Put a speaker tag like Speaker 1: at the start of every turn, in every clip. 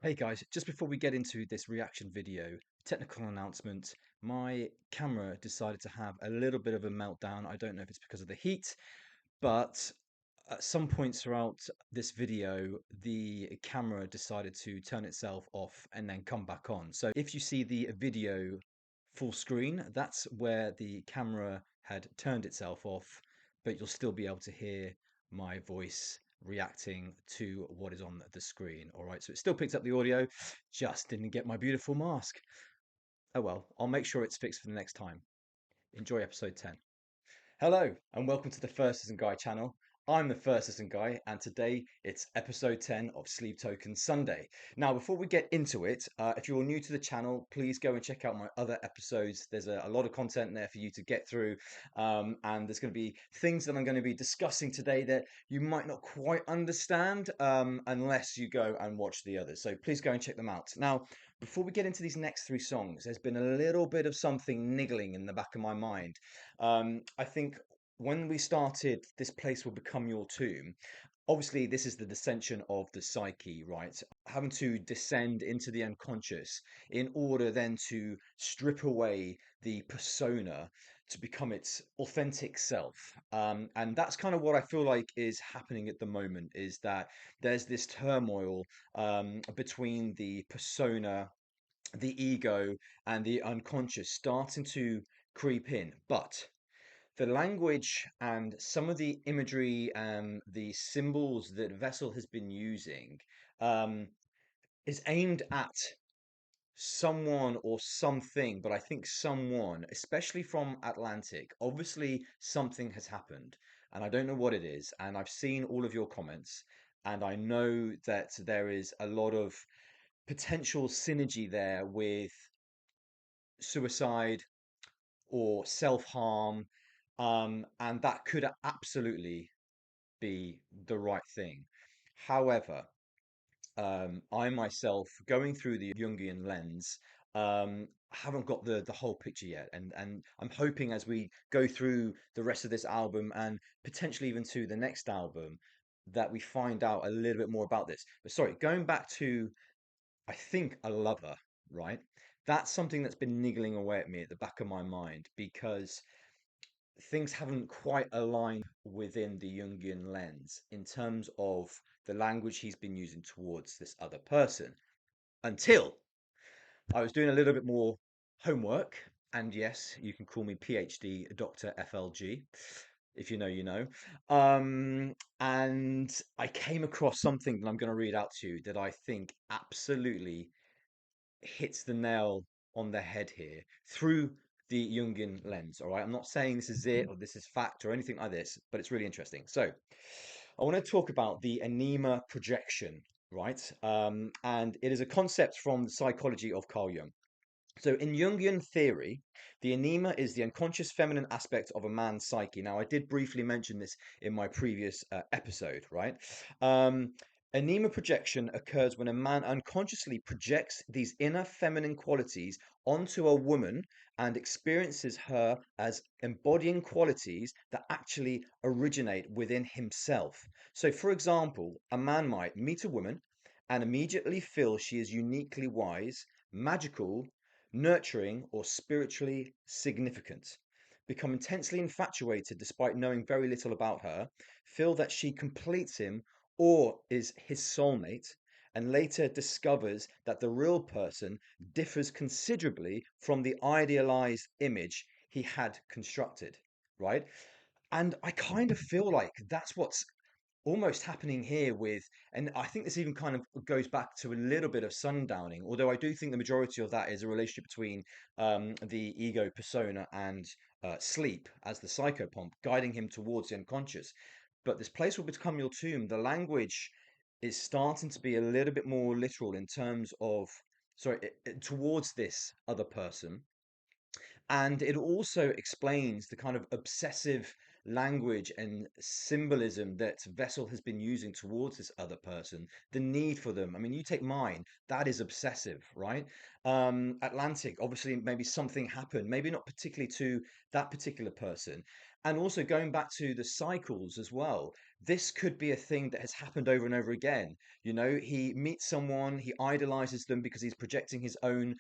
Speaker 1: Hey guys, just before we get into this reaction video, technical announcement. My camera decided to have a little bit of a meltdown. I don't know if it's because of the heat, but at some points throughout this video, the camera decided to turn itself off and then come back on. So if you see the video full screen, that's where the camera had turned itself off, but you'll still be able to hear my voice reacting to what is on the screen. All right, so it still picks up the audio, just didn't get my beautiful mask. Oh well, I'll make sure it's fixed for the next time. Enjoy episode 10. Hello, and welcome to the First Assistant Guy channel. I'm the First Assistant Guy, and today it's episode 10 of Sleep Token Sunday. Now, before we get into it, if you're new to the channel, please go and check out my other episodes. There's a lot of content there for you to get through, and there's going to be things that I'm going to be discussing today that you might not quite understand unless you go and watch the others. So please go and check them out. Now, before we get into these next three songs, there's been a little bit of something niggling in the back of my mind. I think when we started This Place Will Become Your Tomb, obviously this is the descension of the psyche, right? Having to descend into the unconscious in order then to strip away the persona to become its authentic self. And that's kind of what I feel like is happening at the moment, is that there's this turmoil between the persona, the ego, and the unconscious starting to creep in. But the language and some of the imagery and the symbols that Vessel has been using um, is aimed at someone or something, but I think someone, especially from Atlantic. Obviously, something has happened, and I don't know what it is. And I've seen all of your comments, and I know that there is a lot of potential synergy there with suicide or self-harm, and that could absolutely be the right thing. However, I myself, going through the Jungian lens, haven't got the whole picture yet, and I'm hoping as we go through the rest of this album and potentially even to the next album that we find out a little bit more about this. But sorry, going back to, I think, a lover, right? That's something that's been niggling away at me at the back of my mind because things haven't quite aligned within the Jungian lens in terms of the language he's been using towards this other person until I was doing a little bit more homework. And yes, you can call me PhD Dr. FLG. If you know, you know. And I came across something that I'm going to read out to you that I think absolutely hits the nail on the head here through the Jungian lens. All right, I'm not saying this is it or this is fact or anything like this, but it's really interesting. So, I want to talk about the anema projection, right? And it is a concept from the psychology of Carl Jung. So, in Jungian theory, the anema is the unconscious feminine aspect of a man's psyche. Now, I did briefly mention this in my previous episode, right? Um, Anema projection occurs when a man unconsciously projects these inner feminine qualities onto a woman and experiences her as embodying qualities that actually originate within himself. So, for example, a man might meet a woman and immediately feel she is uniquely wise, magical, nurturing, or spiritually significant. Become intensely infatuated despite knowing very little about her, feel that she completes him or is his soulmate, and later discovers that the real person differs considerably from the idealized image he had constructed, right? And I kind of feel like that's what's almost happening here with, and I think this even kind of goes back to a little bit of sundowning, although I do think the majority of that is a relationship between the ego persona and sleep as the psychopomp, guiding him towards the unconscious. But this place will become your tomb. The language is starting to be a little bit more literal in terms of, sorry, towards this other person, and it also explains the kind of obsessive language and symbolism that Vessel has been using towards this other person, the need for them. I mean, you take mine, that is obsessive, right? Atlantic, obviously, maybe something happened, maybe not particularly to that particular person. And also going back to the cycles as well, this could be a thing that has happened over and over again. You know, he meets someone, he idolizes them because he's projecting his own,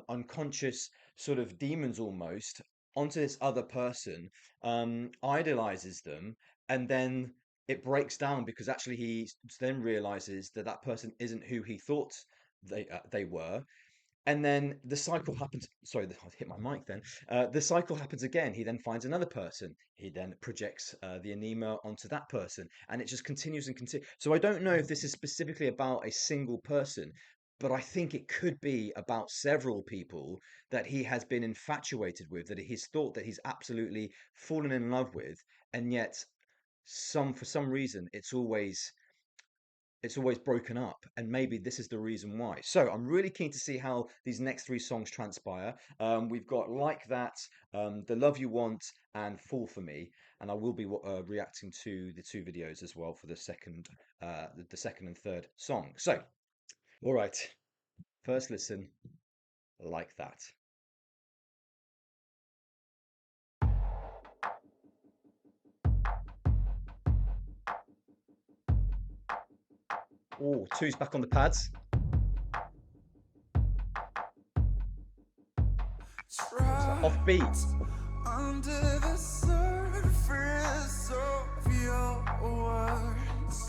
Speaker 1: unconscious sort of demons almost onto this other person, idolizes them, and then it breaks down because actually he then realizes that that person isn't who he thought they were, and then the cycle happens. Sorry, I hit my mic then. The cycle happens again. He then finds another person. He then projects the anema onto that person, and it just continues and continues. So I don't know if this is specifically about a single person, but I think it could be about several people that he has been infatuated with, that he's thought that he's absolutely fallen in love with, and yet for some reason it's always broken up, and maybe this is the reason why. So I'm really keen to see how these next three songs transpire. We've got Like That, The Love You Want, and Fall For Me, and I will be reacting to the two videos as well for the second and third song. So, all right, first listen, Like That. Oh, two's back on the pads. It's that offbeat.
Speaker 2: Under the surface of your words,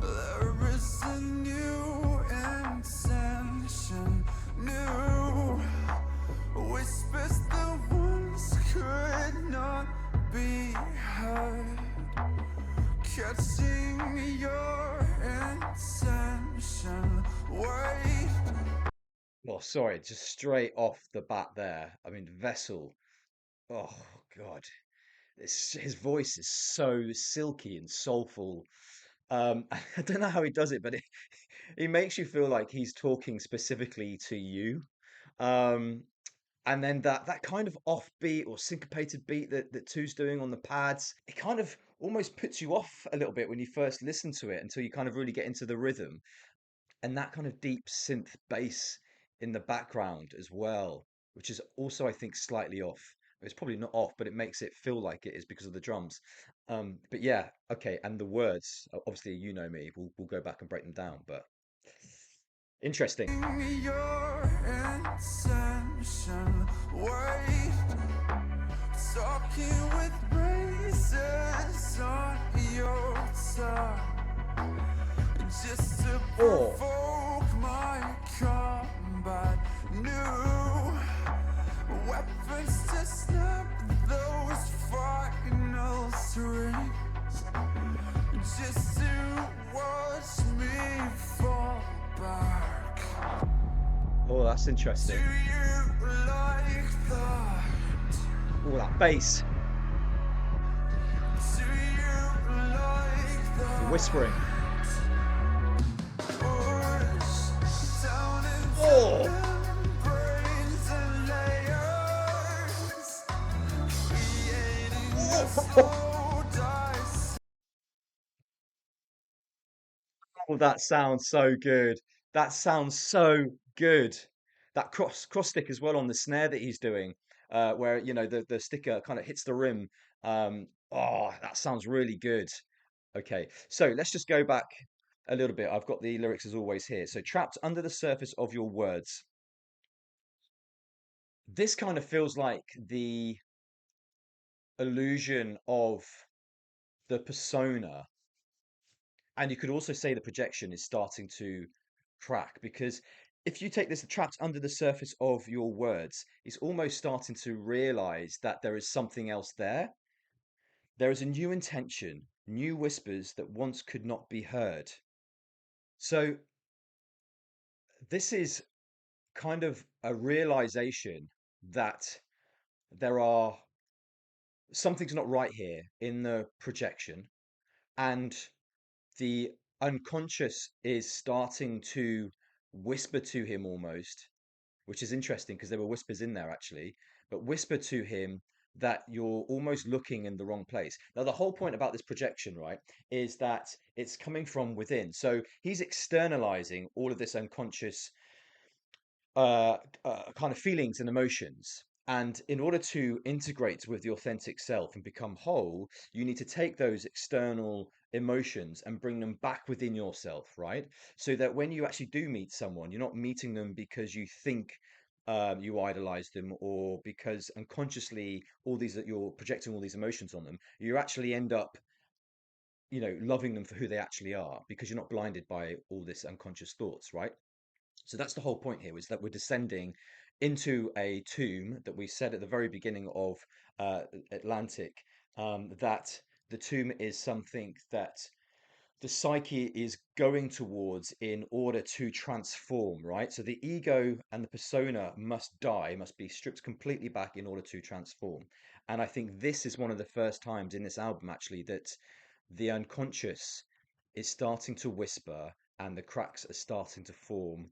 Speaker 2: there is a new intention, new whispers that once could not be heard, catching your intention. Wait.
Speaker 1: Well, sorry, just straight off the bat there. I mean, Vessel. Oh God, his voice is so silky and soulful. I don't know how he does it, but he makes you feel like he's talking specifically to you. Um, and then that kind of offbeat or syncopated beat that Two's doing on the pads, it kind of almost puts you off a little bit when you first listen to it until you kind of really get into the rhythm, and that kind of deep synth bass in the background as well, which is also, I think, slightly off. It's probably not off, but it makes it feel like it is because of the drums. But yeah, okay. And the words, obviously, you know me. We'll go back and break them down, but interesting.
Speaker 2: Your intention, wait, talking with braces on your tongue, just to
Speaker 1: Oh,
Speaker 2: provoke my combat. New weapons to snap those final strings, just to watch me fall back.
Speaker 1: oh, that's
Speaker 2: Do
Speaker 1: interesting.
Speaker 2: you like that?
Speaker 1: Oh, that bass,
Speaker 2: Do you like
Speaker 1: the
Speaker 2: that?
Speaker 1: whispering.
Speaker 2: Push down into
Speaker 1: Oh,
Speaker 2: membranes and layers, creating a
Speaker 1: oh,
Speaker 2: slow dice.
Speaker 1: oh, that sounds so good. That sounds so good. That cross stick as well on the snare that he's doing, where the sticker kind of hits the rim. Oh, that sounds really good. Okay, so let's just go back a little bit. I've got the lyrics as always here. So, trapped under the surface of your words. This kind of feels like the illusion of the persona, and you could also say the projection is starting to crack, because if you take this trapped under the surface of your words, it's almost starting to realize that there is something else there. There is a new intention, new whispers that once could not be heard. So this is kind of a realization that there are something's not right here in the projection, and the unconscious is starting to whisper to him almost, which is interesting because there were whispers in there actually, but whisper to him that you're almost looking in the wrong place. Now, the whole point about this projection, right, is that it's coming from within. So he's externalizing all of this unconscious uh, kind of feelings and emotions. And in order to integrate with the authentic self and become whole, you need to take those external emotions and bring them back within yourself, right? So that when you actually do meet someone, you're not meeting them because you think you idolize them, or because unconsciously all these that you're projecting all these emotions on them. You actually end up, loving them for who they actually are, because you're not blinded by all this unconscious thoughts, right? So that's the whole point here, is that we're descending into a tomb that we said at the very beginning of Atlantic, that the tomb is something that the psyche is going towards in order to transform, right? So the ego and the persona must die, must be stripped completely back in order to transform. And I think this is one of the first times in this album, actually, that the unconscious is starting to whisper and the cracks are starting to form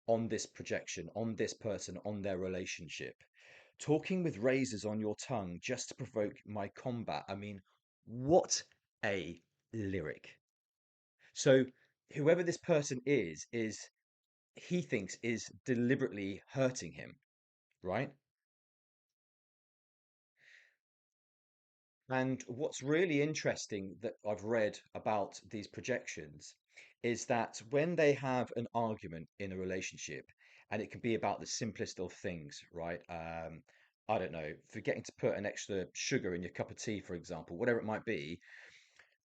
Speaker 1: on this projection, on this person, on their relationship. Talking with razors on your tongue just to provoke my combat. I mean, what a lyric. So whoever this person is he thinks is deliberately hurting him, right? And what's really interesting that I've read about these projections is that when they have an argument in a relationship, and it can be about the simplest of things, right? I don't know, forgetting to put an extra sugar in your cup of tea, for example, whatever it might be,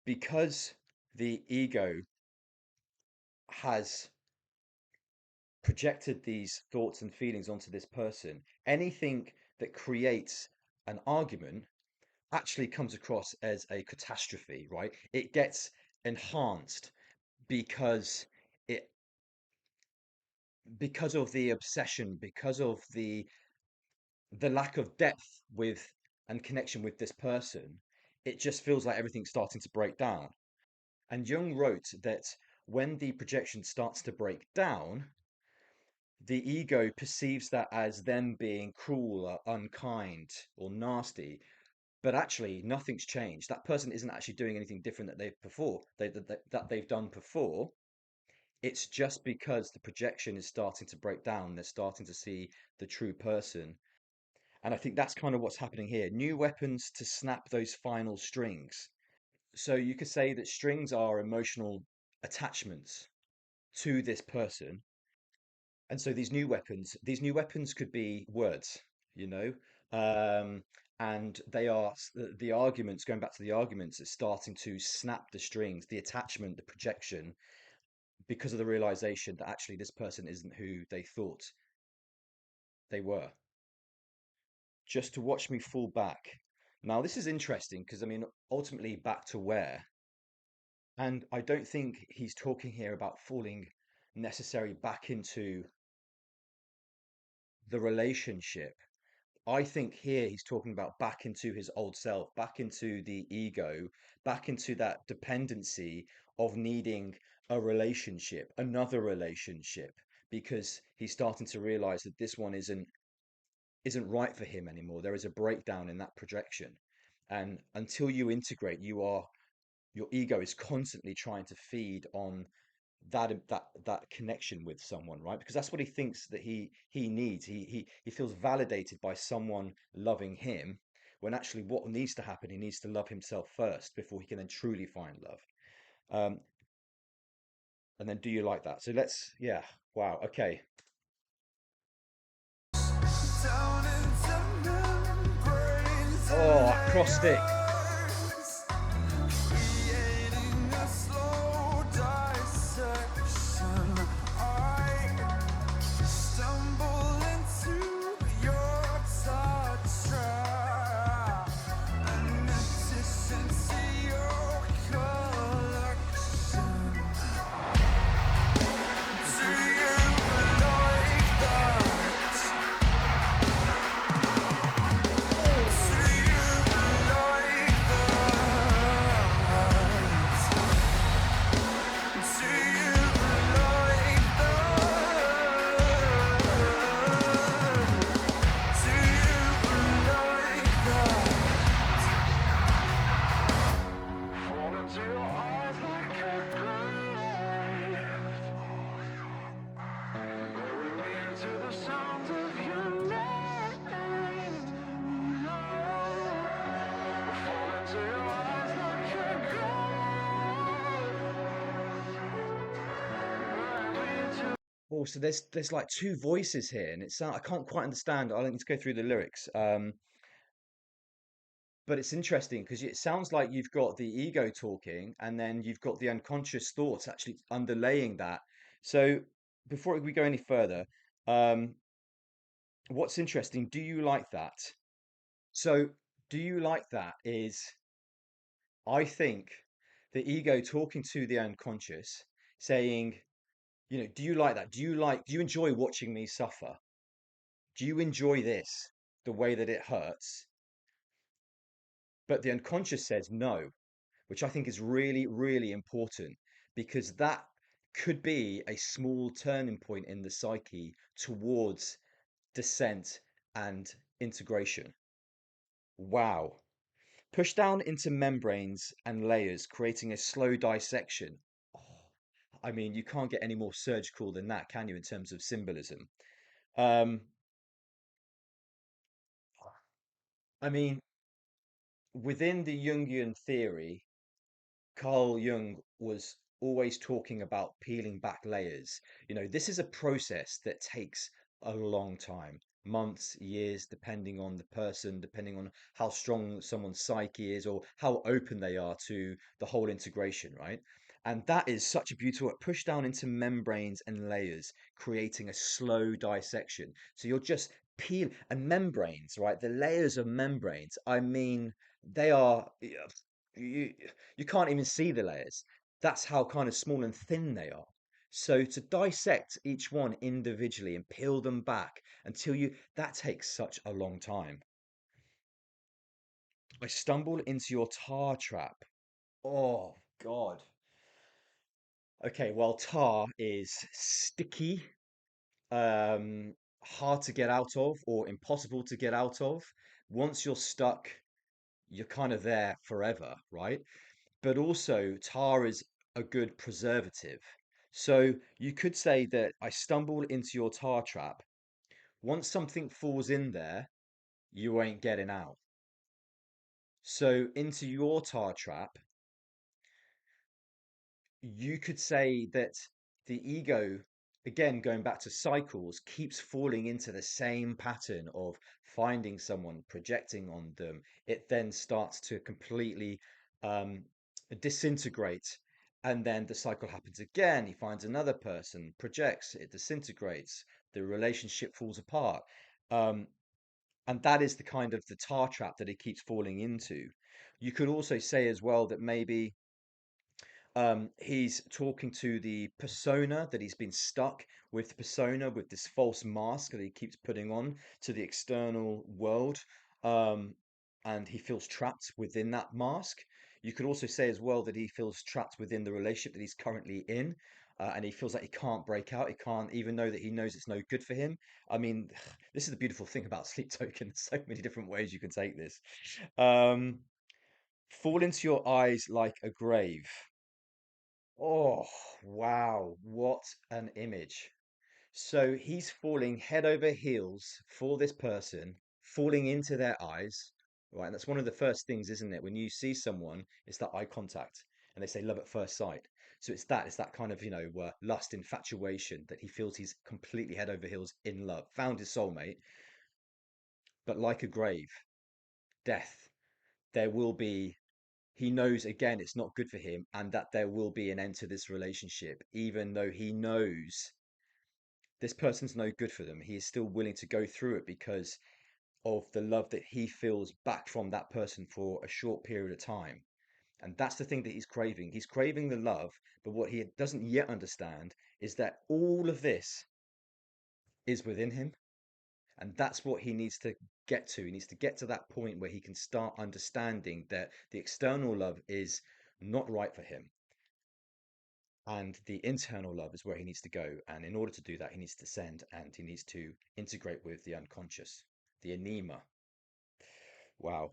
Speaker 1: because the ego has projected these thoughts and feelings onto this person, anything that creates an argument actually comes across as a catastrophe, right? It gets enhanced because it because of the obsession, because of the lack of depth with and connection with this person. It just feels like everything's starting to break down. And Jung wrote that when the projection starts to break down, the ego perceives that as them being cruel or unkind or nasty, but actually nothing's changed. That person isn't actually doing anything different that they've done before. It's just because the projection is starting to break down. They're starting to see the true person. And I think that's kind of what's happening here. New weapons to snap those final strings. So you could say that strings are emotional attachments to this person. And so these new weapons could be words, you know, um, and the arguments, going back to the arguments, are starting to snap the strings, the attachment, the projection, because of the realization that actually this person isn't who they thought they were. Just to watch me fall back. Now, this is interesting because I mean, ultimately, back to where? And I don't think he's talking here about falling necessarily back into the relationship. I think here he's talking about back into his old self, back into the ego, back into that dependency of needing a relationship, another relationship, because he's starting to realize that this one isn't right for him anymore. There is a breakdown in that projection. And until you integrate, your ego is constantly trying to feed on that connection with someone, right? Because that's what he thinks that he needs. He feels validated by someone loving him, when actually what needs to happen, he needs to love himself first before he can then truly find love. Um, and then do you like that? So let's, yeah, wow, okay.
Speaker 2: down into membranes and
Speaker 1: Oh, acrostic.
Speaker 2: layers, creating a slow dissection. I stumble into your touch trap, an addition to your collection. Do you like that? Do you like
Speaker 1: Oh, so there's like two voices here, and it's I can't quite understand. I need to go through the lyrics. But it's interesting because it sounds like you've got the ego talking, and then you've got the unconscious thoughts actually underlaying that. So before we go any further, um, what's interesting? Do you like that? So do you like that? Is I think the ego talking to the unconscious, saying, do you like that? Do you enjoy watching me suffer? Do you enjoy this, the way that it hurts? But the unconscious says no, which I think is really, really important because that could be a small turning point in the psyche towards descent and integration. Wow. Push down into membranes and layers, creating a slow dissection. Oh, I mean, you can't get any more surgical than that, can you, in terms of symbolism? Um, I mean, within the Jungian theory, Carl Jung was always talking about peeling back layers. This is a process that takes a long time, months, years, depending on the person, depending on how strong someone's psyche is or how open they are to the whole integration, right? And that is such a beautiful push down into membranes and layers, creating a slow dissection. So you're just peel and membranes, right? The layers of membranes. I mean, they are. Yeah, you you can't even see the layers. That's how kind of small and thin they are. So to dissect each one individually and peel them back until that takes such a long time. I stumbled into your tar trap. Oh God. Okay, well, tar is sticky, hard to get out of or impossible to get out of. Once you're stuck, you're kind of there forever, right? But also tar is a good preservative. So you could say that I stumbled into your tar trap. Once something falls in there, you ain't getting out. So into your tar trap, you could say that the ego, again, going back to cycles, keeps falling into the same pattern of finding someone, projecting on them. It then starts to completely um, disintegrate. And then the cycle happens again. He finds another person, projects, it disintegrates, the relationship falls apart. Um, and that is the kind of the tar trap that he keeps falling into. You could also say as well that maybe he's talking to the persona that he's been stuck with the persona with this false mask that he keeps putting on to the external world. Um, and he feels trapped within that mask. You could also say as well that he feels trapped within the relationship that he's currently in. And he feels like he can't break out. He can't, even though that he knows it's no good for him. I mean, this is the beautiful thing about sleep token. There's so many different ways you can take this. Um, fall into your eyes like a grave. Oh, wow, what an image. So he's falling head over heels for this person, falling into their eyes, right? And that's one of the first things, isn't it? When you see someone, it's that eye contact, and they say love at first sight. So it's that kind of, lust, infatuation that he feels he's completely head over heels in love, found his soulmate, but like a grave, death, there will be he knows again it's not good for him and that there will be an end to this relationship, even though he knows this person's no good for them. He is still willing to go through it because of the love that he feels back from that person for a short period of time. And that's the thing that he's craving. He's craving the love, but what he doesn't yet understand is that all of this is within him. And that's what he needs to get to. He needs to get to that point where he can start understanding that the external love is not right for him. And the internal love is where he needs to go. And in order to do that, he needs to send and he needs to integrate with the unconscious, the anema. Wow.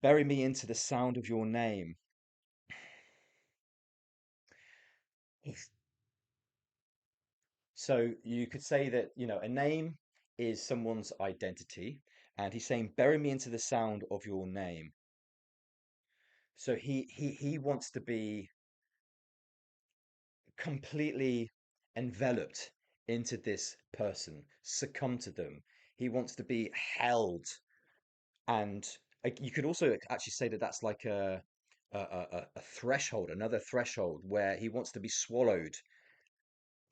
Speaker 1: Bury me into the sound of your name. So you could say that, a name is someone's identity. And he's saying, bury me into the sound of your name. So he wants to be completely enveloped into this person, succumb to them. He wants to be held, and you could also actually say that that's like a threshold, another threshold where he wants to be swallowed.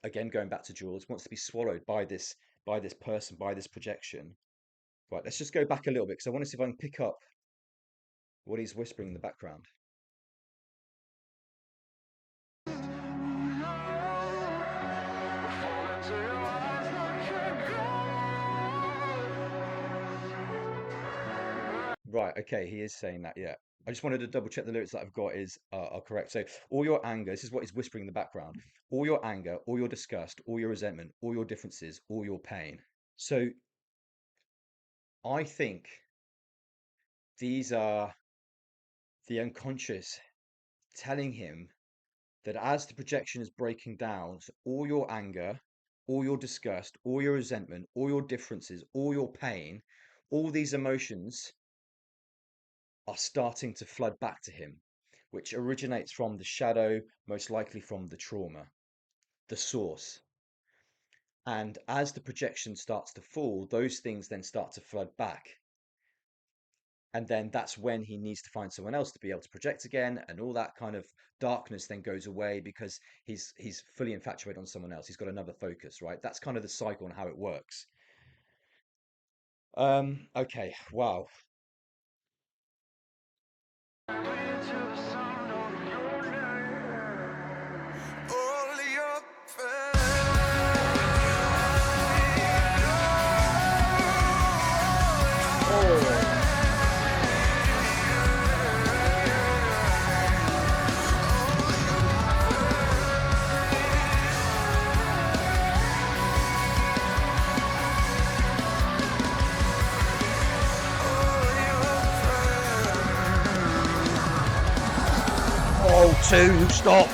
Speaker 1: Again, going back to Jules, wants to be swallowed by this person, by this projection. Right, let's just go back a little bit because I want to see if I can pick up what he's whispering in the background. Right, okay, he is saying that, yeah. I just wanted to double check the lyrics that I've got are correct. So, all your anger, this is what he's whispering in the background. All your anger, all your disgust, all your resentment, all your differences, all your pain. So, I think these are the unconscious telling him that as the projection is breaking down, so all your anger, all your disgust, all your resentment, all your differences, all your pain, all these emotions are starting to flood back to him, which originates from the shadow, most likely from the trauma, the source. And as the projection starts to fall, those things then start to flood back. And then that's when he needs to find someone else to be able to project again, and all that kind of darkness then goes away because he's fully infatuated on someone else. He's got another focus, right? That's kind of the cycle and how it works. Okay, wow.
Speaker 2: All your
Speaker 1: Oh, oh, two, stop.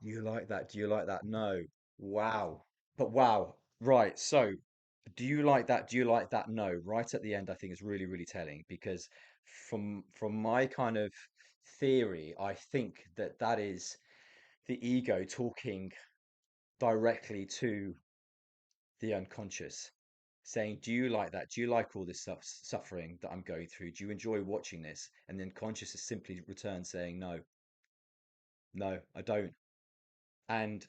Speaker 1: Do you like that? Do you like that? No. Wow. But wow. Right. So, do you like that? Do you like that? No. Right at the end, I think is really, really telling because from my kind of theory, I think that that is the ego talking directly to the unconscious, saying, "Do you like that? Do you like all this suffering that I'm going through? Do you enjoy watching this?" And then conscious is simply return saying, "No, no, I don't." And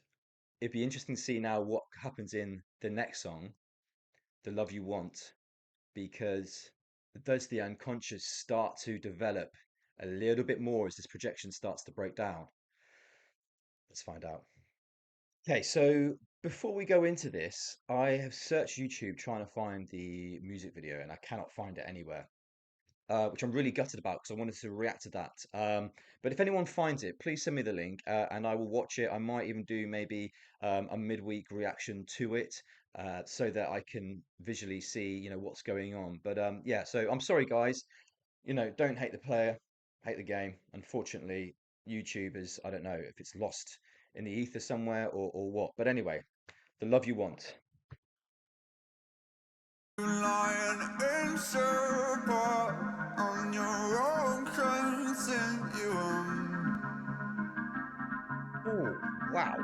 Speaker 1: it'd be interesting to see now what happens in the next song, The Love You Want, because does the unconscious start to develop a little bit more as this projection starts to break down? Let's find out. Okay, so before we go into this, I have searched YouTube trying to find the music video and I cannot find it anywhere. Which I'm really gutted about because I wanted to react to that. But if anyone finds it, please send me the link and I will watch it. I might even do maybe a midweek reaction to it so that I can visually see, what's going on. But yeah, so I'm sorry, guys. Don't hate the player, hate the game. Unfortunately, YouTube is, I don't know if it's lost in the ether somewhere or what. But anyway, the love you want.
Speaker 2: lying in circle on your own continuum.
Speaker 1: Oh, wow.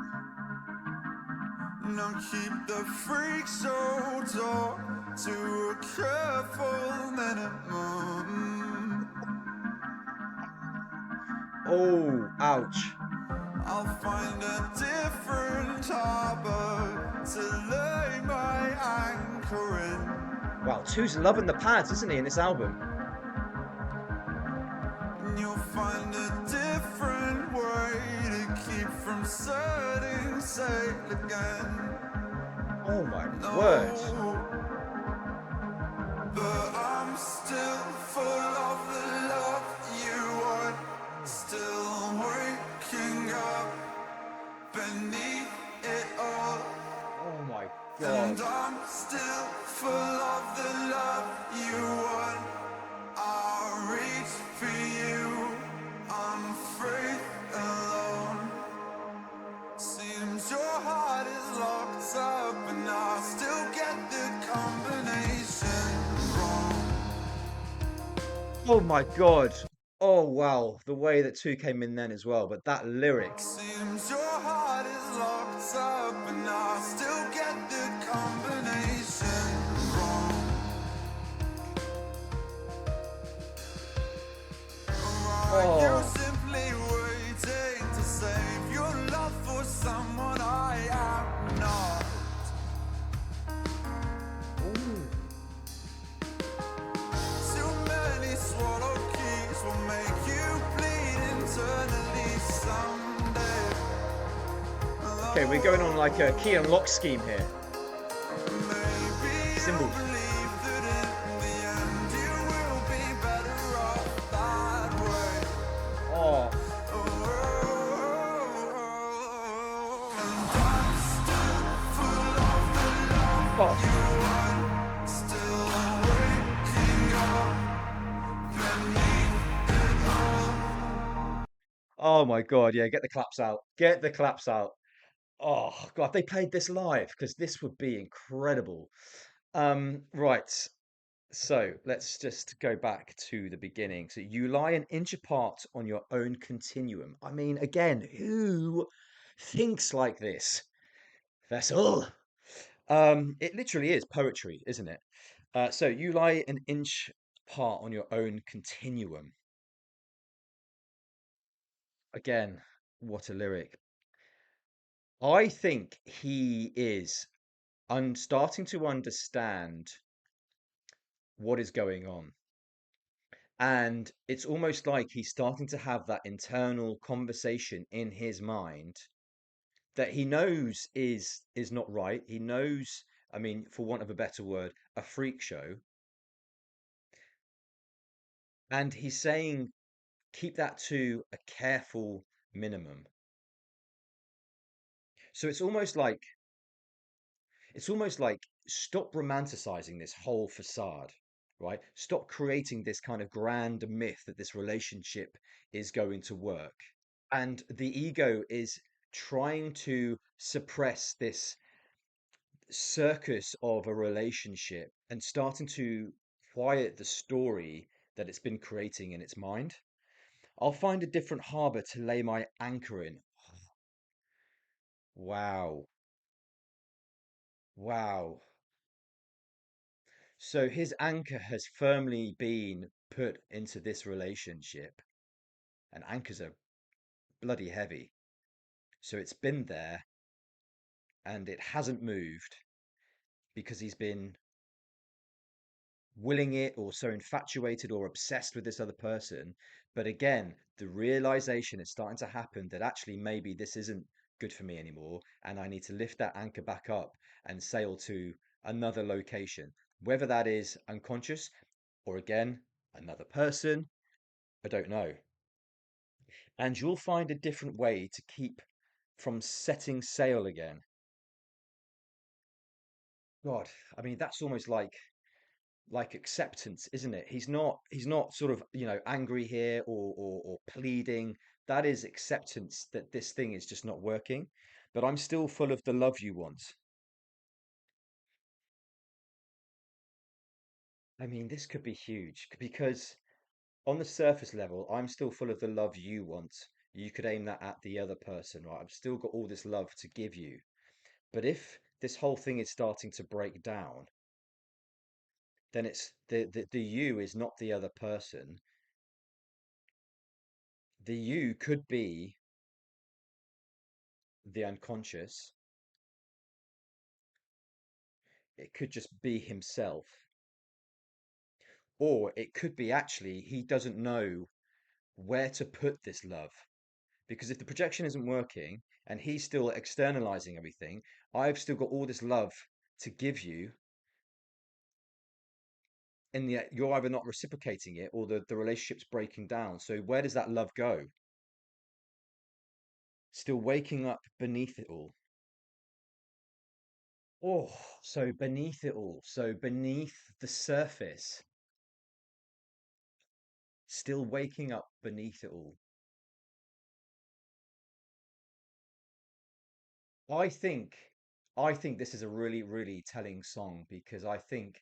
Speaker 2: Now keep the freak show talk to a careful minimum.
Speaker 1: Oh, ouch.
Speaker 2: I'll find a different harbor to lay my anchor in.
Speaker 1: Wow, Two's loving the pads, isn't he, in this album?
Speaker 2: And you'll find a different way to keep from setting sail again.
Speaker 1: Oh my word.
Speaker 2: No, but I'm still full of the love you want. Still waking up beneath it all.
Speaker 1: Oh my
Speaker 2: And
Speaker 1: God.
Speaker 2: I'm still full of you want. I'll reach for you. I'm free alone. Seems your heart is locked up, and I still get the combination wrong.
Speaker 1: Oh my God. Oh wow, the way that two came in then as well, but that lyric.
Speaker 2: Seems your heart is locked up, and I still get the combination wrong. Are you
Speaker 1: Oh,
Speaker 2: simply waiting to save your love for someone I am not?
Speaker 1: ooh.
Speaker 2: Too many swallowed keys will make you bleed internally someday.
Speaker 1: Okay, we're going on like a key and lock scheme here.
Speaker 2: Maybe you'll
Speaker 1: Symbols.
Speaker 2: believe that in the end you will be better off that way.
Speaker 1: Oh,
Speaker 2: Oh, and I'm still full of the love
Speaker 1: oh,
Speaker 2: you want. Still waking up beneath it all.
Speaker 1: oh my God. Yeah, get the claps out. Get the claps out. Oh God, they played this live because this would be incredible. Right. So let's just go back to the beginning. So you lie an inch apart on your own continuum. I mean, again, who thinks like this? Vessel. It literally is poetry, isn't it? So you lie an inch apart on your own continuum. Again, what a lyric. I think he is starting to understand what is going on. And it's almost like he's starting to have that internal conversation in his mind that he knows is not right. He knows, I mean, for want of a better word, a freak show. And he's saying, keep that to a careful minimum. So it's almost like stop romanticizing this whole facade, right? Stop creating this kind of grand myth that this relationship is going to work. And the ego is trying to suppress this circus of a relationship and starting to quiet the story that it's been creating in its mind. I'll find a different harbor to lay my anchor in. Wow. Wow. So his anchor has firmly been put into this relationship, and anchors are bloody heavy. So it's been there and it hasn't moved because he's been willing it or so infatuated or obsessed with this other person. But again, the realization is starting to happen that actually maybe this isn't good for me anymore, and I need to lift that anchor back up and sail to another location, whether that is unconscious or again, another person. I don't know. And you'll find a different way to keep from setting sail again. God, I mean, that's almost like acceptance, isn't it? He's not sort of, angry here or pleading. That is acceptance that this thing is just not working. But I'm still full of the love you want. I mean, this could be huge because on the surface level, I'm still full of the love you want. You could aim that at the other person, right? I've still got all this love to give you. But if this whole thing is starting to break down, then it's the you is not the other person. The you could be the unconscious. It could just be himself. Or it could be actually he doesn't know where to put this love. Because if the projection isn't working and he's still externalizing everything, I've still got all this love to give you, and yet you're either not reciprocating it or the relationship's breaking down. So where does that love go? Still waking up beneath it all. Oh, so beneath it all. So beneath the surface. still waking up beneath it all. I think I think this is a really, really telling song because I think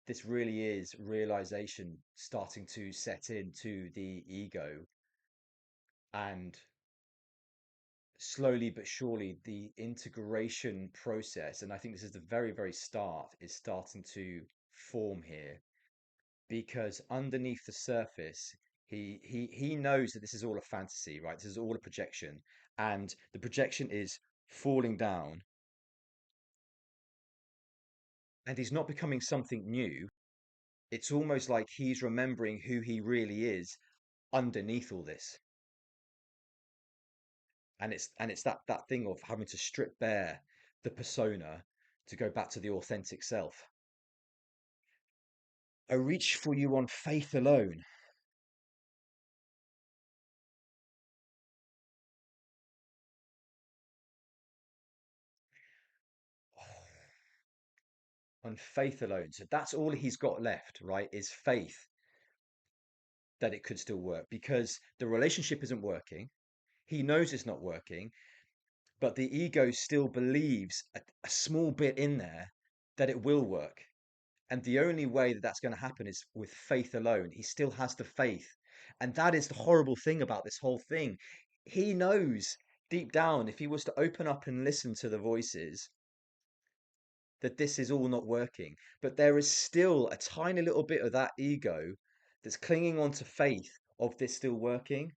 Speaker 1: this really is realization starting to set into the ego, and slowly but surely the integration process, and I think this is the very, very start, is starting to form here, because underneath the surface he knows that this is all a fantasy, right? This is all a projection, and the projection is falling down, and he's not becoming something new. It's almost like he's remembering who he really is underneath all this. And it's that thing of having to strip bare the persona to go back to the authentic self. I reach for you on faith alone. On faith alone. So that's all he's got left, right? Is faith that it could still work, because the relationship isn't working. He knows it's not working, but the ego still believes a small bit in there that it will work. And the only way that that's going to happen is with faith alone. He still has the faith. And that is the horrible thing about this whole thing. He knows deep down, if he was to open up and listen to the voices, that this is all not working. But there is still a tiny little bit of that ego that's clinging on to faith of this still working.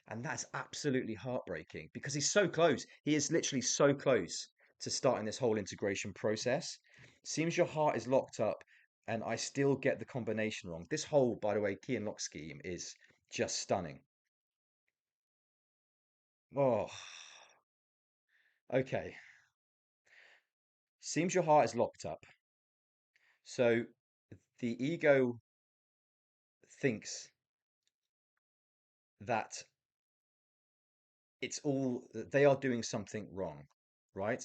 Speaker 1: And that's absolutely heartbreaking because he's so close. He is literally so close to starting this whole integration process. Seems your heart is locked up, and I still get the combination wrong. This whole, by the way, key and lock scheme is just stunning. Oh, okay. Seems your heart is locked up. So the ego thinks that it's all that they are doing something wrong, right?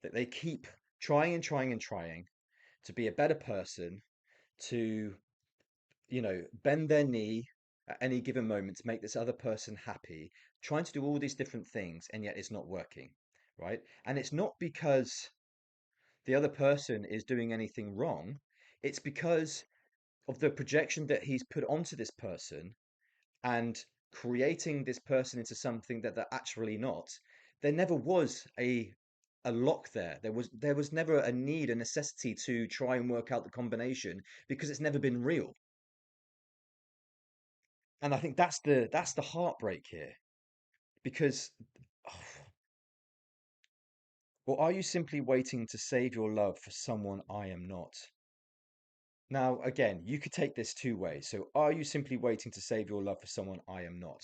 Speaker 1: That they keep trying and trying and trying to be a better person, to, bend their knee at any given moment to make this other person happy, trying to do all these different things, and yet it's not working, right? And it's not because the other person is doing anything wrong, it's because of the projection that he's put onto this person, and creating this person into something that they're actually not. There never was a lock there. There was never a need, a necessity to try and work out the combination because it's never been real. And I think that's the heartbreak here, because or are you simply waiting to save your love for someone I am not? Now, again, you could take this two ways. So, are you simply waiting to save your love for someone I am not?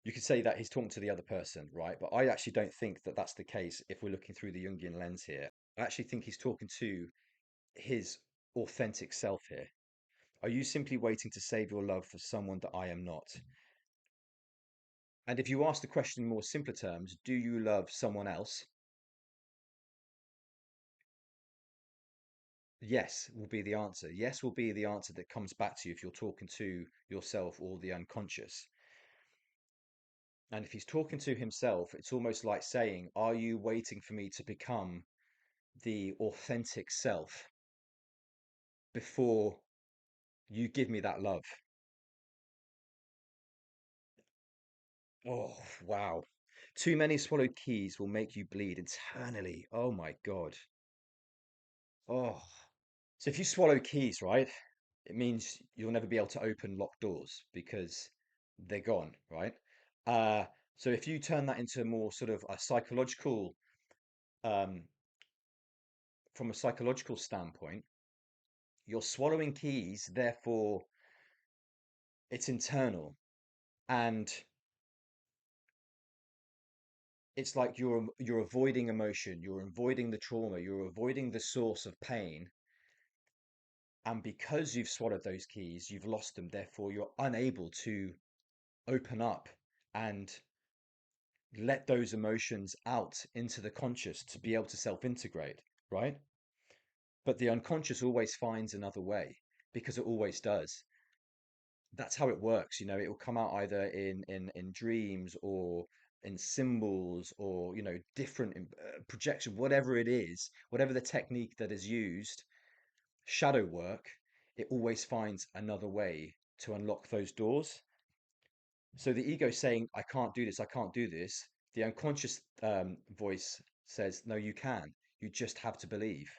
Speaker 1: You could say that he's talking to the other person, right? But I actually don't think that that's the case if we're looking through the Jungian lens here. I actually think he's talking to his authentic self here. Are you simply waiting to save your love for someone that I am not? And if you ask the question in more simpler terms, do you love someone else? Yes will be the answer. Yes will be the answer that comes back to you if you're talking to yourself or the unconscious. And if he's talking to himself, it's almost like saying, are you waiting for me to become the authentic self before you give me that love? Oh, wow. Too many swallowed keys will make you bleed internally. Oh my God. Oh. So if you swallow keys, right, it means you'll never be able to open locked doors because they're gone, right? Uh, so if you turn that into more sort of a psychological, um, from a psychological standpoint, you're swallowing keys, therefore it's internal, and it's like you're avoiding emotion, you're avoiding the trauma, you're avoiding the source of pain, and because you've swallowed those keys, you've lost them, therefore you're unable to open up and let those emotions out into the conscious to be able to self-integrate, right? But the unconscious always finds another way because it always does. that's how it works. You know, it will come out either in dreams or in symbols or, you know, different projection, whatever it is, whatever the technique that is used, shadow work, it always finds another way to unlock those doors. So the ego saying, I can't do this, I can't do this. The unconscious voice says, no, you can. You just have to believe.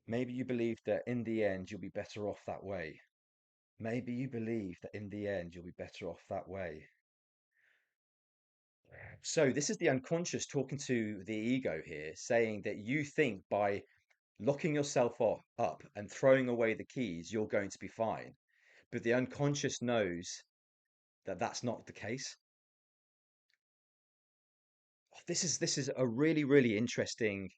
Speaker 1: Maybe you believe that in the end you'll be better off that way. Maybe you believe that in the end you'll be better off that way. So this is the unconscious talking to the ego here, saying that you think by locking yourself up and throwing away the keys, you're going to be fine. But the unconscious knows that that's not the case. This is a really, really interesting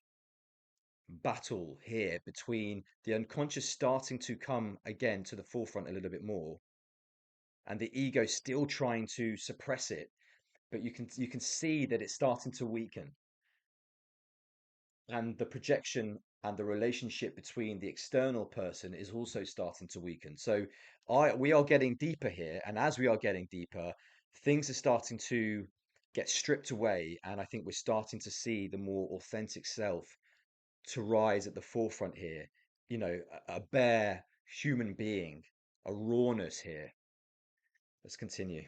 Speaker 1: battle here between the unconscious starting to come again to the forefront a little bit more, and the ego still trying to suppress it. But you can see that it's starting to weaken, and the projection and the relationship between the external person is also starting to weaken. So we are getting deeper here, and as we are getting deeper, things are starting to get stripped away, and I think we're starting to see the more authentic self to rise at the forefront here. You know, a bare human being, a rawness here. Let's continue.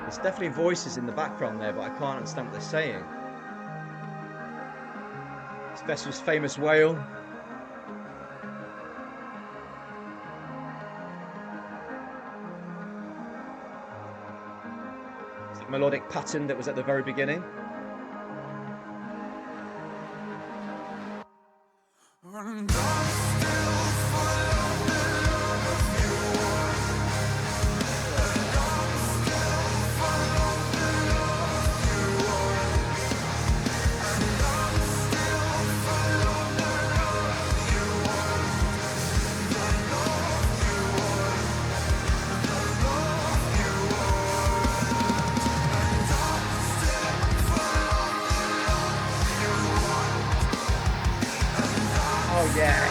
Speaker 1: There's definitely voices in the background there, but I can't understand what they're saying. It's Vessel's famous wail. It's the melodic pattern that was at the very beginning. Oh yeah.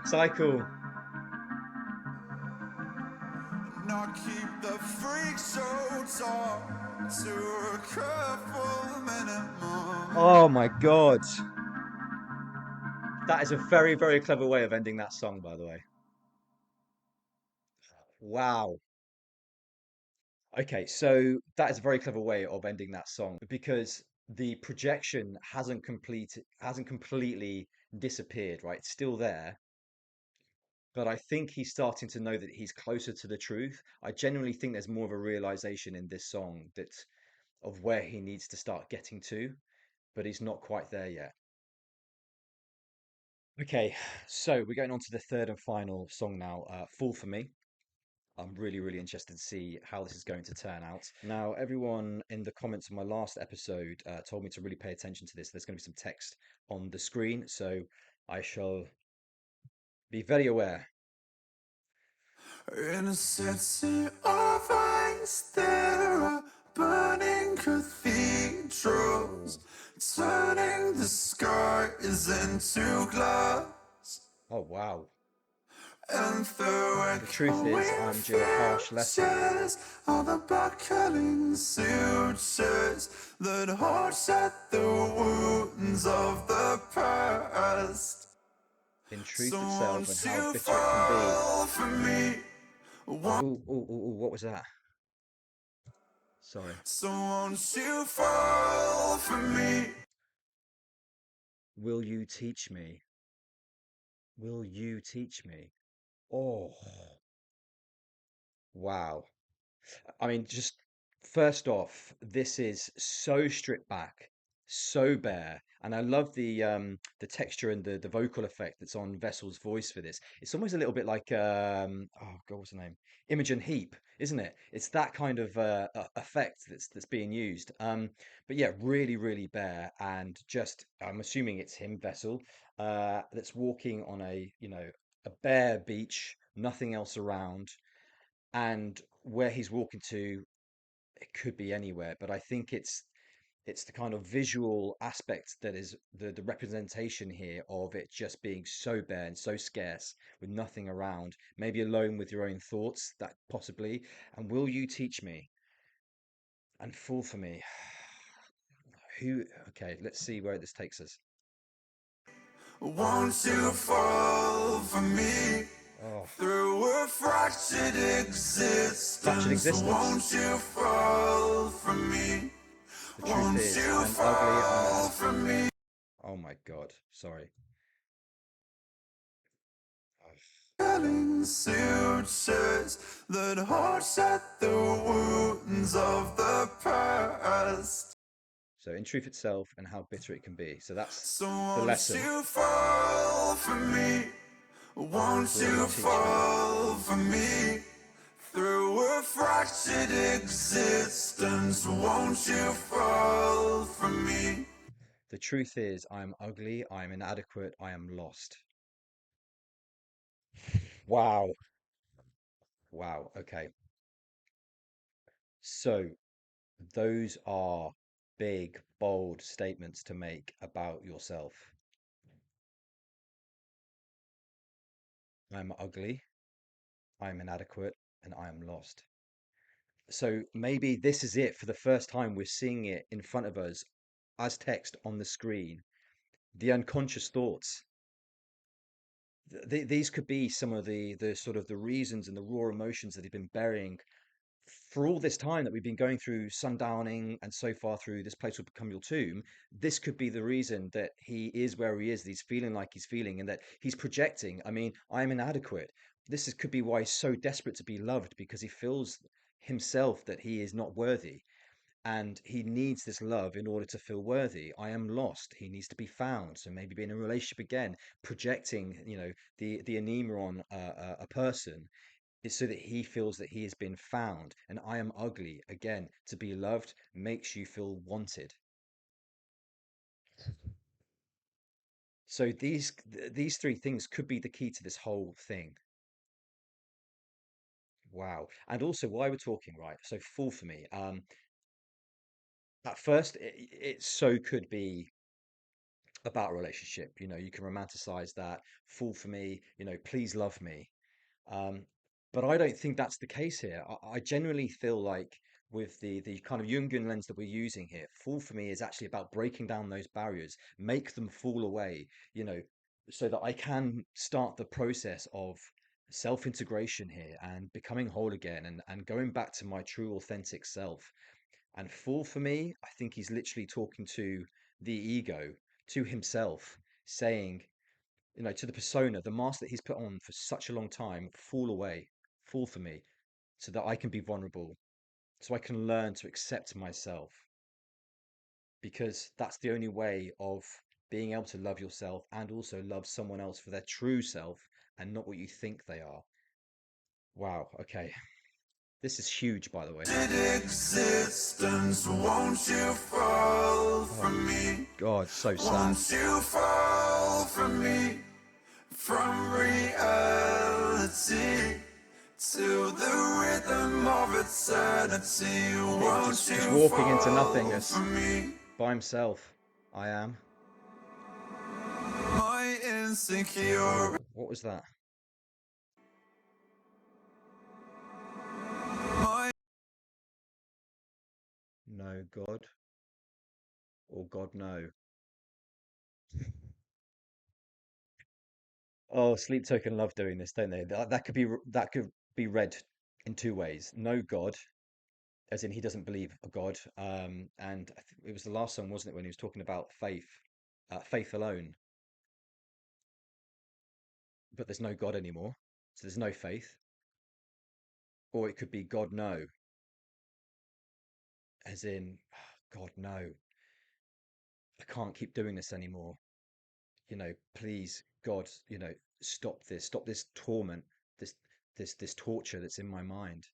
Speaker 1: The cycle.
Speaker 2: Not keep the freak show talk to a careful minimum.
Speaker 1: Oh my God. That is a very, very clever way of ending that song, by the way. Wow. Okay, so that is a very clever way of ending that song because the projection hasn't completely disappeared, right? It's still there, but I think he's starting to know that he's closer to the truth. I genuinely think there's more of a realization in this song that of where he needs to start getting to, but he's not quite there yet. Okay, so we're going on to the third and final song now, Fall for Me. I'm really, really interested to see how this is going to turn out. Now, everyone in the comments of my last episode told me to really pay attention to this. There's going to be some text on the screen, so I shall be very aware.
Speaker 2: In a city of ice, there are burning cathedrals, turning the skies into glass.
Speaker 1: Oh, wow.
Speaker 2: and through
Speaker 1: The truth is,
Speaker 2: echoing
Speaker 1: I'm due a harsh lesson.
Speaker 2: futures, all the buckling sutures that harsh at the wounds of the past.
Speaker 1: In
Speaker 2: So
Speaker 1: truth itself and
Speaker 2: won't
Speaker 1: how
Speaker 2: you
Speaker 1: bitter it can be.
Speaker 2: fall for me?
Speaker 1: Oh, oh, oh, oh, what was that? Sorry.
Speaker 2: So won't you fall for me?
Speaker 1: Will you teach me? Will you teach me? Oh, wow. I mean, just first off, this is so stripped back, so bare, and I love the texture and the vocal effect that's on Vessel's voice for this. It's almost a little bit like oh God, what's the name? Imogen Heap, isn't it? It's that kind of effect that's being used. But yeah, really, really bare, and just I'm assuming it's him, Vessel, that's walking on a bare beach, nothing else around, and where he's walking to, it could be anywhere, but I think it's the kind of visual aspect that is the representation here of it just being so bare and so scarce with nothing around, maybe alone with your own thoughts, that possibly. And will you teach me and fall for me? Who? Okay, let's see where this takes us.
Speaker 2: Won't you fall for me?
Speaker 1: Oh,
Speaker 2: Through a fractured
Speaker 1: fractured
Speaker 2: existence,
Speaker 1: existence.
Speaker 2: won't you fall for me?
Speaker 1: The truth
Speaker 2: Won't
Speaker 1: is,
Speaker 2: you
Speaker 1: I'm ugly, I'm
Speaker 2: fall for
Speaker 1: inadequate.
Speaker 2: me?
Speaker 1: Oh my God, sorry.
Speaker 2: Telling sutures that harsh at the wounds of the past.
Speaker 1: So in truth itself and how bitter it can be. So that's
Speaker 2: So
Speaker 1: the
Speaker 2: won't
Speaker 1: lesson.
Speaker 2: you fall for me? Won't
Speaker 1: Will you
Speaker 2: you
Speaker 1: teach me?
Speaker 2: fall for me? Through a fractured existence, won't you fall for me?
Speaker 1: The truth is, I am ugly, I am inadequate, I am lost. Wow. Wow. Okay. So those are big, bold statements to make about yourself. I'm ugly, I'm inadequate, and I am lost. So maybe this is it. For the first time, we're seeing it in front of us as text on the screen. The unconscious thoughts. These could be some of the sort of the reasons and the raw emotions that he's been burying for all this time that we've been going through sundowning and so far through this place will become your tomb. This could be the reason that he is where he is, that he's feeling like he's feeling, and that he's projecting. I mean, I'm inadequate. Could be why he's so desperate to be loved, because he feels himself that he is not worthy, and he needs this love in order to feel worthy. I am lost. He needs to be found. So maybe be in a relationship again, projecting, the anemia on a person is so that he feels that he has been found. And I am ugly. Again, to be loved makes you feel wanted. So these three things could be the key to this whole thing. Wow. And also, why we're talking, right? So fall for me. At first, it so could be about a relationship. You can romanticize that. Fall for me. Please love me. Um, but I don't think that's the case here. I genuinely feel like with the kind of Jungian lens that we're using here, fall for me is actually about breaking down those barriers, make them fall away, you know, so that I can start the process of self-integration here and becoming whole again, and going back to my true authentic self. And fall for me, I think he's literally talking to the ego, to himself, saying, to the persona, the mask that he's put on for such a long time, fall away, fall for me, so that I can be vulnerable, so I can learn to accept myself, because that's the only way of being able to love yourself and also love someone else for their true self and not what you think they are. Wow, okay. This is huge, by the way.
Speaker 2: Existence, won't you fall for
Speaker 1: Oh,
Speaker 2: me?
Speaker 1: God, so sad.
Speaker 2: Won't you fall for me? From reality to the rhythm of eternity, won't
Speaker 1: Just
Speaker 2: you
Speaker 1: walking into
Speaker 2: fall for
Speaker 1: nothingness
Speaker 2: me?
Speaker 1: by himself. I am.
Speaker 2: My insecure
Speaker 1: Oh, what was that? no God or God no. Oh, Sleep Token love doing this, don't they? That could be read in two ways. No God, as in he doesn't believe a God. And I think it was the last song, wasn't it, when he was talking about faith, faith alone, but there's no God anymore, so there's no faith. Or it could be God no, as in God no, I can't keep doing this anymore. Please, God, stop this torment, this this torture that's in my mind.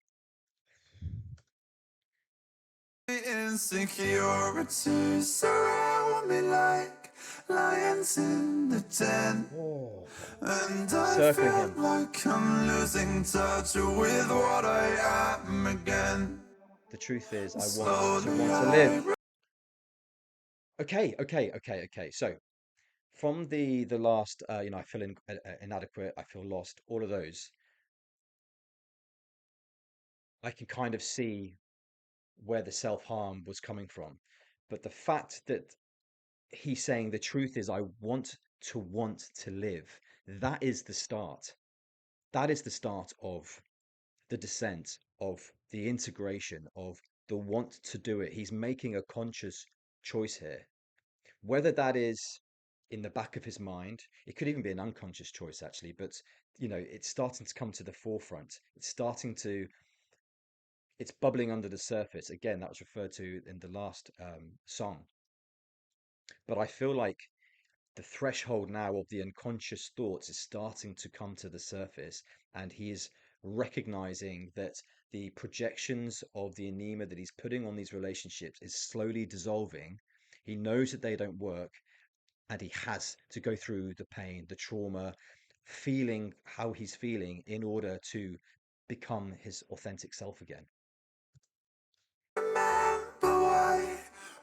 Speaker 2: Insecurities surround me like lions in the den,
Speaker 1: Oh,
Speaker 2: and I
Speaker 1: circling
Speaker 2: feel
Speaker 1: him.
Speaker 2: like I'm losing touch with what I am again.
Speaker 1: The truth is, I
Speaker 2: Slowly
Speaker 1: want to
Speaker 2: I
Speaker 1: live. Okay. So from the last, I feel inadequate, I feel lost, all of those, I can kind of see where the self-harm was coming from. But the fact that he's saying the truth is, I want to live, that is the start. That is the start of the descent, of the integration, of the want to do it. He's making a conscious choice here. Whether that is in the back of his mind, it could even be an unconscious choice, actually, but it's starting to come to the forefront. It's bubbling under the surface. Again, that was referred to in the last song. But I feel like the threshold now of the unconscious thoughts is starting to come to the surface, and he is recognizing that the projections of the anemia that he's putting on these relationships is slowly dissolving. He knows that they don't work, and he has to go through the pain, the trauma, feeling how he's feeling in order to become his authentic self again.
Speaker 2: remember why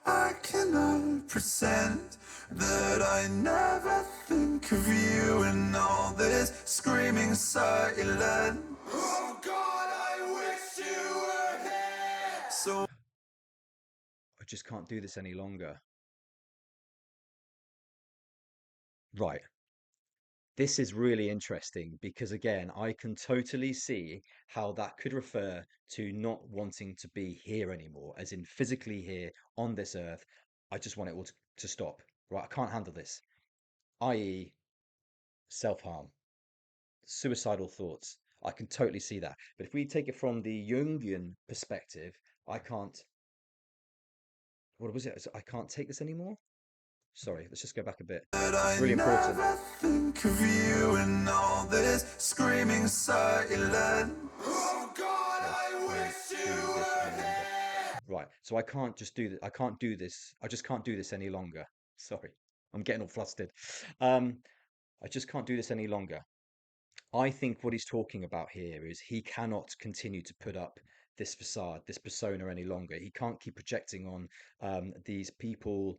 Speaker 2: I cannot pretend that I never think of you in all this screaming silence. Oh God, I wish you were here. So
Speaker 1: I just can't do this any longer. Right. This is really interesting because, again, I can totally see how that could refer to not wanting to be here anymore, as in physically here on this earth. I just want it all to stop, right? I can't handle this, i.e., self harm, suicidal thoughts. I can totally see that. But if we take it from the Jungian perspective, I can't, what was it? I can't take this anymore. Sorry, let's just go back a bit.
Speaker 2: that
Speaker 1: It's
Speaker 2: I
Speaker 1: really important.
Speaker 2: never think of you in all this screaming silence. Oh God,
Speaker 1: I
Speaker 2: I
Speaker 1: can't
Speaker 2: wish you
Speaker 1: do this
Speaker 2: were
Speaker 1: any longer.
Speaker 2: here.
Speaker 1: Right. So I can't just do that. I can't do this. I just can't do this any longer. Sorry. I'm getting all flustered. Um, I just can't do this any longer. I think what he's talking about here is he cannot continue to put up this facade, this persona any longer. He can't keep projecting on these people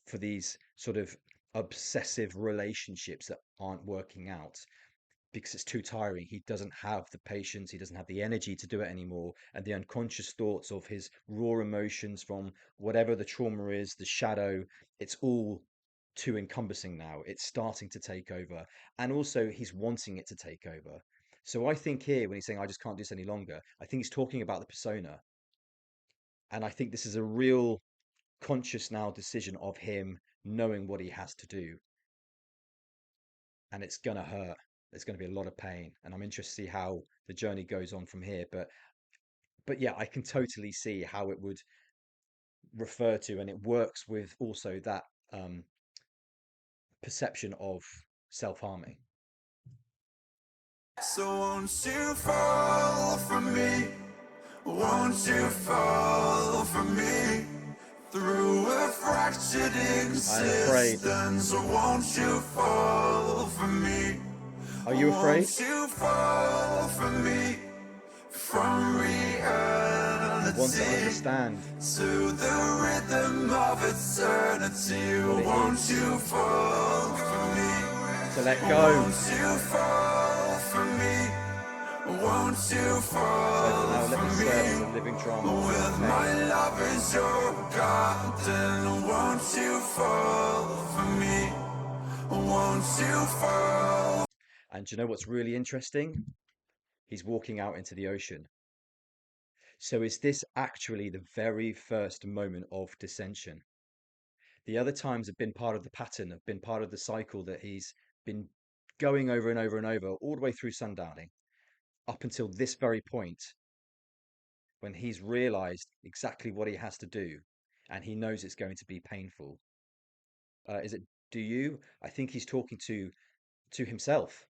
Speaker 1: for these sort of obsessive relationships that aren't working out because it's too tiring. He doesn't have the patience, he doesn't have the energy to do it anymore. And the unconscious thoughts of his raw emotions from whatever the trauma is, the shadow, it's all too encompassing now. It's starting to take over. And also, he's wanting it to take over. So I think here, when he's saying, I just can't do this any longer, I think he's talking about the persona. And I think this is a real conscious now decision of him knowing what he has to do, and it's gonna hurt. There's gonna be a lot of pain, and I'm interested to see how the journey goes on from here. But yeah, I can totally see how it would refer to, and it works with also that um, perception of self-harming.
Speaker 2: So won't you fall for me? Won't you fall for me? Through a fractured
Speaker 1: I am afraid.
Speaker 2: existence, won't you fall for me?
Speaker 1: Are you afraid?
Speaker 2: Won't you fall for me? From
Speaker 1: I want to
Speaker 2: reality
Speaker 1: understand
Speaker 2: to the rhythm of eternity,
Speaker 1: what it
Speaker 2: won't
Speaker 1: is
Speaker 2: you fall for me?
Speaker 1: to let go.
Speaker 2: Won't you fall for me? Won't you
Speaker 1: So for
Speaker 2: fall
Speaker 1: now, let
Speaker 2: for
Speaker 1: me serve as a
Speaker 2: me?
Speaker 1: living drama of your
Speaker 2: With my
Speaker 1: pain.
Speaker 2: love as your garden, won't you fall for me? Won't you fall?
Speaker 1: And do you know what's really interesting? He's walking out into the ocean. So is this actually the very first moment of dissension? The other times have been part of the pattern, have been part of the cycle that he's been going over and over and over, all the way through sundowning, up until this very point when he's realized exactly what he has to do and he knows it's going to be painful. Is it do you? I think he's talking to himself.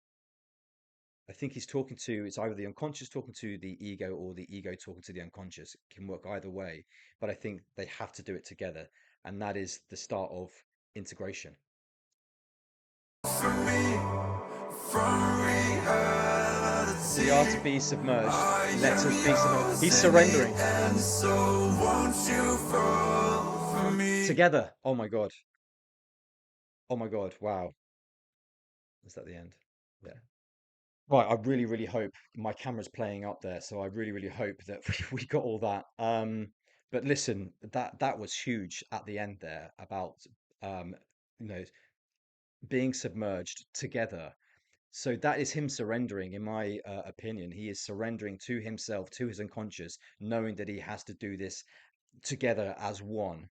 Speaker 1: I think he's talking to it's either the unconscious talking to the ego or the ego talking to the unconscious. It can work either way, but I think they have to do it together, and that is the start of integration.
Speaker 2: For me, from
Speaker 1: We are to
Speaker 2: reality.
Speaker 1: be submerged.
Speaker 2: I
Speaker 1: Let
Speaker 2: am
Speaker 1: us be submerged.
Speaker 2: yours
Speaker 1: He's
Speaker 2: in the
Speaker 1: surrendering
Speaker 2: end, so won't you fall for me?
Speaker 1: together. Oh my God. Oh my God. Wow. Is that the end? Yeah. Right. I really, really hope my camera's playing up there, so I really, really hope that we got all that. But listen, that was huge at the end there about um, you know, being submerged together. So that is him surrendering, in my opinion. He is surrendering to himself, to his unconscious, knowing that he has to do this together as one.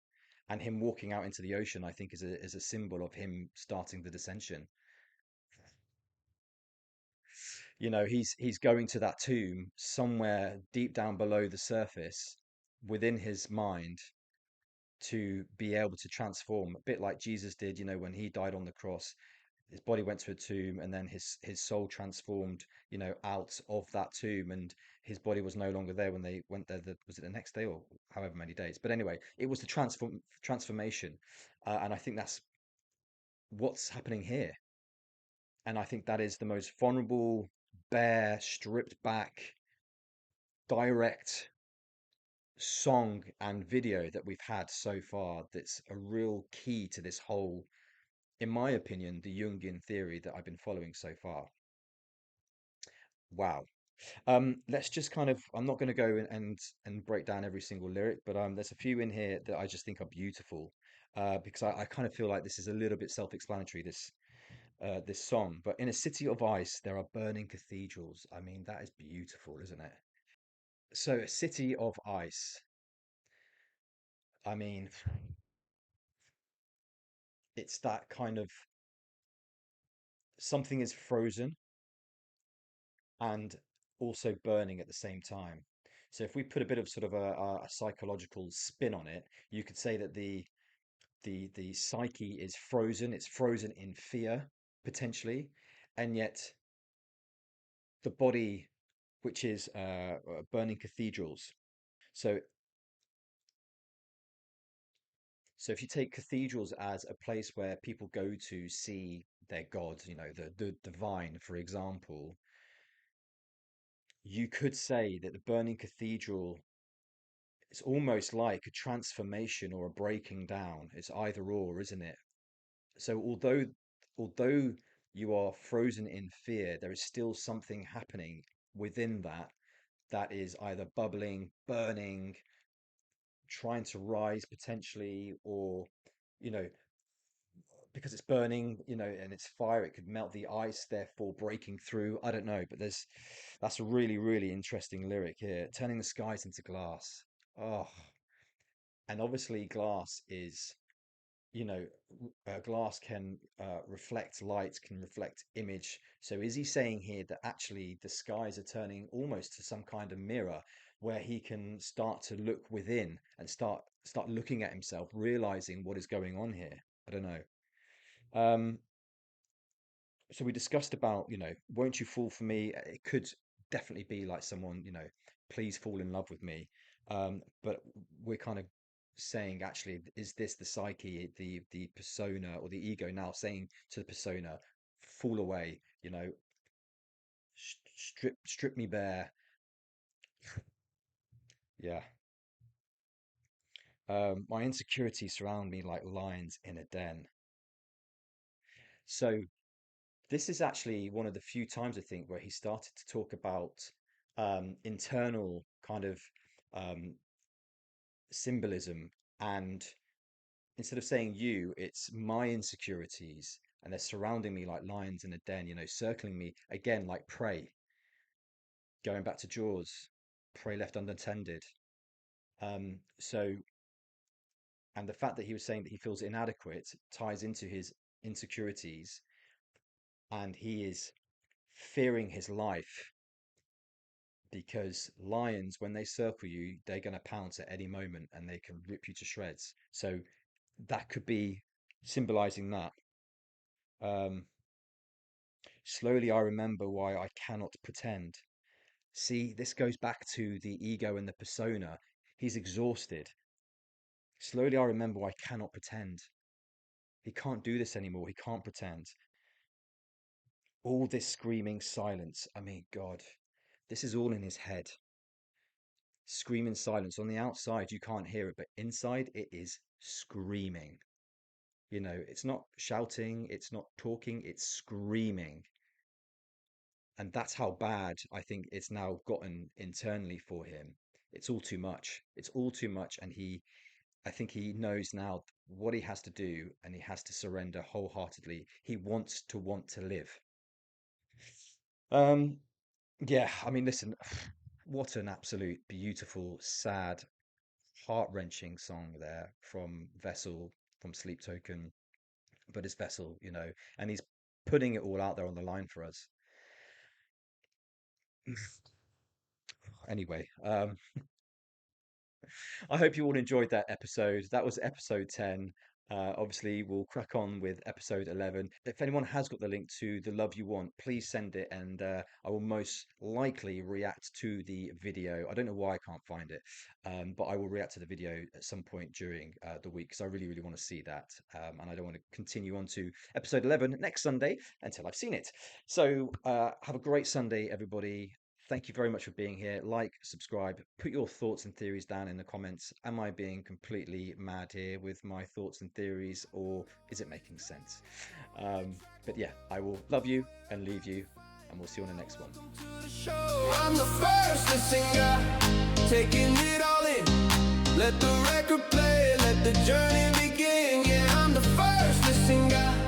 Speaker 1: And him walking out into the ocean, I think, is a symbol of him starting the dissension. You know, he's going to that tomb somewhere deep down below the surface within his mind to be able to transform, a bit like Jesus did, you know, when he died on the cross. His body went to a tomb and then his soul transformed, you know, out of that tomb, and his body was no longer there when they went there. Was it the next day or however many days? But anyway, it was the transformation, and I think that's what's happening here. And I think that is the most vulnerable, bare, stripped back, direct song and video that we've had so far. That's a real key to this whole, in my opinion, the Jungian theory that I've been following so far. Wow. Let's just kind of, I'm not going to go and break down every single lyric, but there's a few in here that I just think are beautiful, because I kind of feel like this is a little bit self-explanatory, this song. But in a city of ice, there are burning cathedrals. I mean, that is beautiful, isn't it? So, a city of ice. I mean, it's that kind of something is frozen and also burning at the same time. So, if we put a bit of sort of a psychological spin on it, you could say that the psyche is frozen. It's frozen in fear, potentially, and yet the body, which is burning cathedrals. So, so if you take cathedrals as a place where people go to see their God, you know, the divine, for example, you could say that the burning cathedral is almost like a transformation or a breaking down. It's either or, isn't it? So although you are frozen in fear, there is still something happening within that that is either bubbling, burning, trying to rise potentially, or you know, because it's burning, you know, and it's fire, it could melt the ice, therefore breaking through. I don't know, but that's a really, really interesting lyric here. Turning the skies into glass. Oh, and obviously glass is, you know, glass can reflect light, can reflect image. So is he saying here that actually the skies are turning almost to some kind of mirror where he can start to look within and start looking at himself, realizing what is going on here? I don't know. Um, so we discussed about, you know, won't you fall for me? It could definitely be like someone, you know, please fall in love with me. But we're kind of saying actually, is this the psyche, the persona or the ego now saying to the persona, fall away, you know, strip me bare. Yeah. My insecurities surround me like lions in a den. So this is actually one of the few times I think where he started to talk about internal kind of um, symbolism. And instead of saying you, it's my insecurities. And they're surrounding me like lions in a den, circling me again like prey. Going back to Jaws, prey left unattended. So, and the fact that he was saying that he feels inadequate ties into his insecurities, and he is fearing his life because lions, when they circle you, they're going to pounce at any moment and they can rip you to shreds. So that could be symbolizing that. Um, Slowly, I remember why I cannot pretend. See, this goes back to the ego and the persona. He's exhausted. Slowly, I remember why I cannot pretend. He can't do this anymore. He can't pretend. All this screaming silence. I mean, God, this is all in his head. Screaming silence. On the outside, you can't hear it, but inside, it is screaming. It's not shouting, it's not talking, it's screaming. And that's how bad I think it's now gotten internally for him. It's all too much. It's all too much. And I think he knows now what he has to do and he has to surrender wholeheartedly. He wants to want to live. Um, yeah, I mean, listen, what an absolute beautiful, sad, heart-wrenching song there from Vessel, from Sleep Token, but it's Vessel, and he's putting it all out there on the line for us. Anyway, I hope you all enjoyed that episode. That was episode 10. Obviously, we'll crack on with episode 11. If anyone has got the link to The Love You Want, please send it, and I will most likely react to the video. I don't know why I can't find it, but I will react to the video at some point during the week because I really, really want to see that. And I don't want to continue on to episode 11 next Sunday until I've seen it. So have a great Sunday, everybody. Thank you very much for being here. Like, subscribe, put your thoughts and theories down in the comments. Am I being completely mad here with my thoughts and theories, or is it making sense? But yeah, I will love you and leave you, and we'll see you on the next one.
Speaker 2: I'm the first to sing, taking it all in. Let the record play, let the journey begin. Yeah, I'm the first to sing.